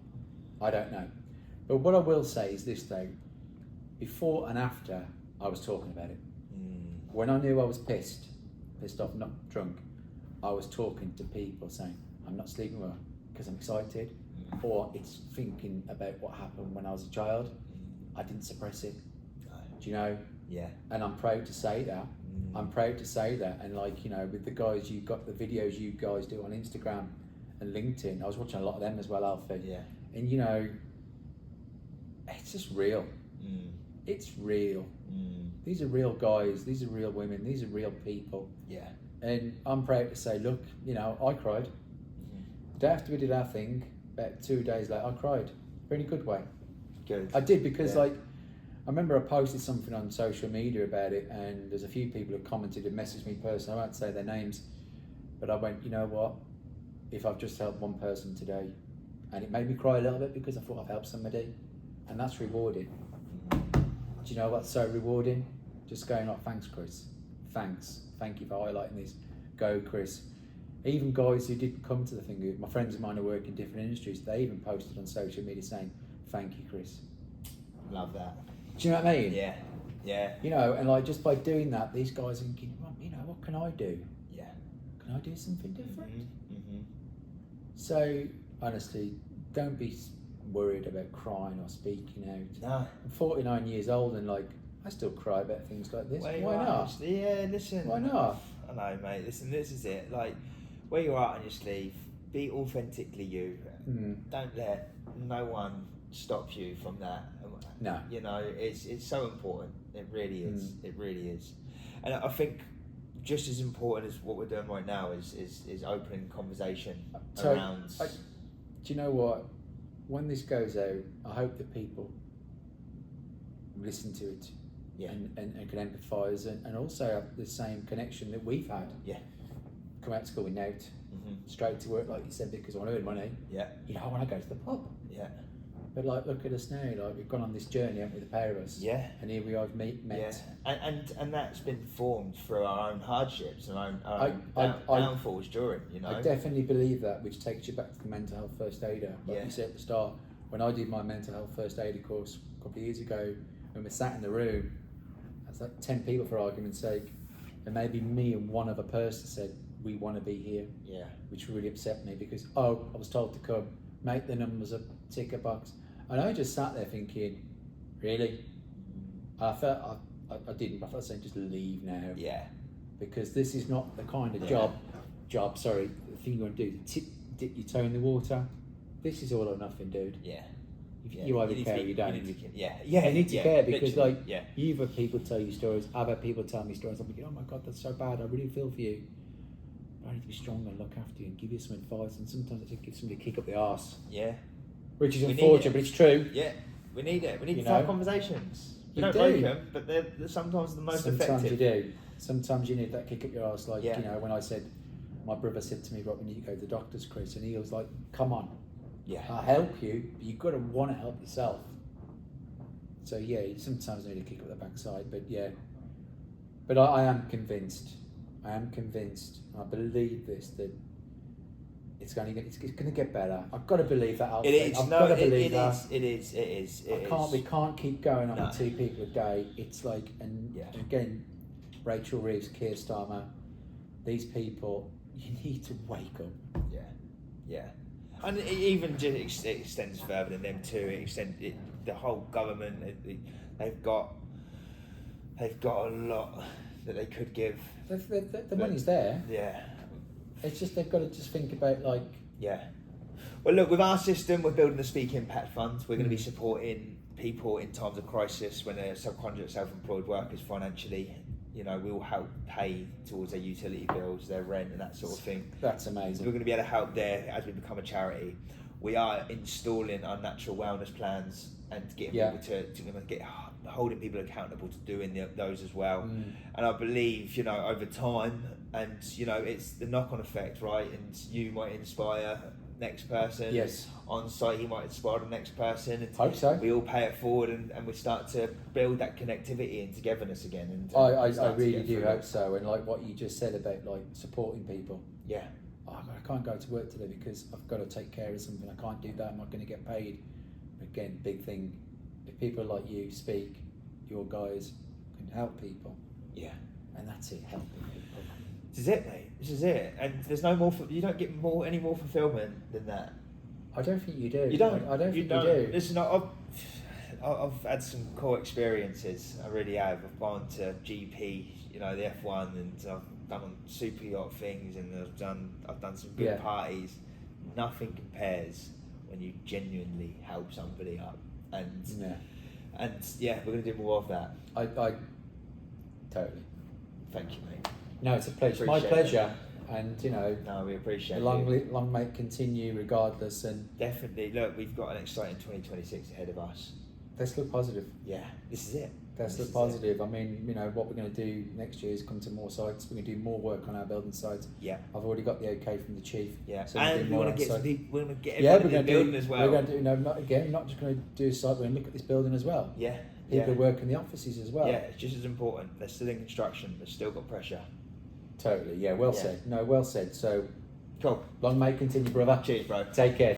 B: I don't know. But what I will say is this though, before and after I was talking about it. When I knew I was pissed off, not drunk, I was talking to people saying, I'm not sleeping well because I'm excited, or it's thinking about what happened when I was a child. I didn't suppress it. Do you know?
A: Yeah.
B: And I'm proud to say that. I'm proud to say that. And like, you know, with the guys, you've got the videos you guys do on Instagram and LinkedIn. I was watching a lot of them as well, Alfie.
A: Yeah.
B: And you know, it's just real. It's real. These are real guys, these are real women, these are real people.
A: Yeah.
B: And I'm proud to say, look, you know, I cried. Day after we did our thing, about 2 days later, I cried. But in a good way.
A: Good.
B: I did, because like, I remember I posted something on social media about it, and there's a few people who commented and messaged me personally. I won't say their names, but I went, you know what? If I've just helped one person today, and it made me cry a little bit because I thought I've helped somebody, and that's rewarding. Do you know what's so rewarding? Just going like, thanks, Chris. Thank you for highlighting this. Go, Chris. Even guys who didn't come to the thing, my friends of mine who work in different industries, they even posted on social media saying, thank you, Chris.
A: Love that.
B: Do you know what I mean?
A: Yeah. Yeah.
B: You know, and like just by doing that, these guys are thinking, well, you know, what can I do?
A: Yeah.
B: Can I do something different? So, honestly, don't be worried about crying or speaking out.
A: No.
B: I'm 49 years old and like, I still cry about things like this.
A: Where
B: Why
A: you are,
B: not?
A: honestly, yeah, listen.
B: Why not?
A: I know, mate. Listen, this is it. Like, where you are on your sleeve, be authentically you. Don't let no one stop you from that.
B: No.
A: You know, it's so important. It really is. It really is. And I think just as important as what we're doing right now is opening conversation around.
B: Do you know what? When this goes out, I hope that people listen to it.
A: Yeah.
B: And can empathise and also have the same connection that we've had.
A: Yeah.
B: Come out of school, went out, straight to work, like you said, because I want to earn money.
A: Yeah.
B: You know, I want to go to the pub.
A: Yeah.
B: But like, look at us now. Like, we've gone on this journey, haven't we, the pair of us?
A: Yeah.
B: And here we are, met.
A: Yeah. And that's been formed through our own hardships and our own downfalls during. You know.
B: I definitely believe that, which takes you back to the mental health first aider. Like you said at the start, when I did my mental health first aider course a couple of years ago, when we sat in the room, that's like 10 people for argument's sake, and maybe me and one other person said, we want to be here. Yeah. Which really upset me because, I was told to come, make the numbers up, tick a box. And I just sat there thinking, really? I felt, I didn't, I felt saying just leave now. Yeah. Because this is not the kind of the thing you want to do, dip your toe in the water. This is all or nothing, dude. Yeah. You either care or you don't. You need to care because you've had people tell you stories, I've had people tell me stories, I'm thinking, oh my God, that's so bad, I really feel for you. But I need to be strong and look after you and give you some advice, and sometimes I just give somebody a kick up the arse. Yeah. Which is unfortunate, but it's true.
A: Yeah, we need it. We need to have conversations. We don't
B: do.
A: break them, but they're sometimes the most effective.
B: Sometimes you do. Sometimes you need that kick up your arse. Like, you know, when I said, my brother said to me, Rob, we need to go to the doctors, Chris, and he was like, come on. Yeah. I'll help you, but you've got to want to help yourself. So yeah, you sometimes need to kick up the backside, but yeah. But I am convinced. I believe this, that it's going to get better. I've got to believe that.
A: It is. It is.
B: We can't keep going on with 2 people a day. It's like, and again, Rachel Reeves, Keir Starmer, these people, you need to wake up. Yeah. Yeah. And it even just extends further than them too. The whole government, they've got a lot that they could give. The money's there. Yeah. It's just they've got to just think about like. Yeah. Well, look, with our system, we're building the Speak Impact Fund. We're going to be supporting people in times of crisis when they're subcontract, self-employed workers financially. You know, we will help pay towards their utility bills, their rent, and that sort of thing. That's amazing. We're going to be able to help there as we become a charity. We are installing our natural wellness plans and getting people to holding people accountable to doing those as well. And I believe, you know, over time, and you know, it's the knock-on effect, right? And you might inspire next person. Yes. On site, he might inspire the next person. And hope so. We all pay it forward, and we start to build that connectivity and togetherness again. And I really do hope so. And like what you just said about like supporting people. Yeah. I can't go to work today because I've got to take care of something. I can't do that. I'm not going to get paid. again, big thing. If people like you speak, your guys can help people,
A: Yeah.
B: and that's it, helping people.
A: This is it, mate. This is it. And there's no more. You don't get any more fulfillment than that.
B: I don't think you do.
A: You don't.
B: I don't think you do.
A: Listen, I've had some cool experiences. I really have. I've gone to GP, the F1, and I've done super yacht things, and I've done some good parties. Nothing compares when you genuinely help somebody up, and we're gonna do more of that.
B: I totally.
A: Thank you, mate.
B: No, it's a pleasure. My pleasure. And
A: no, we appreciate it.
B: Long may it continue regardless. And
A: definitely, look, we've got an exciting 2026 ahead of us.
B: Let's look positive.
A: Yeah, this is it.
B: Let's look positive. I mean, what we're going to do next year is come to more sites. We're going to do more work on our building sites.
A: Yeah,
B: I've already got the okay from the chief.
A: Yeah,
B: so
A: and we want to get some people. We want to get everyone in the building as well.
B: We're going to do not just going to do a site. We're going to look at this building as well.
A: Yeah,
B: people who work in the offices as well.
A: Yeah, it's just as important. They're still in construction. They've still got pressure.
B: Totally. Yeah. Well said. No. Well said. So,
A: cool.
B: Long may it continue, brother.
A: Cheers, bro.
B: Take care.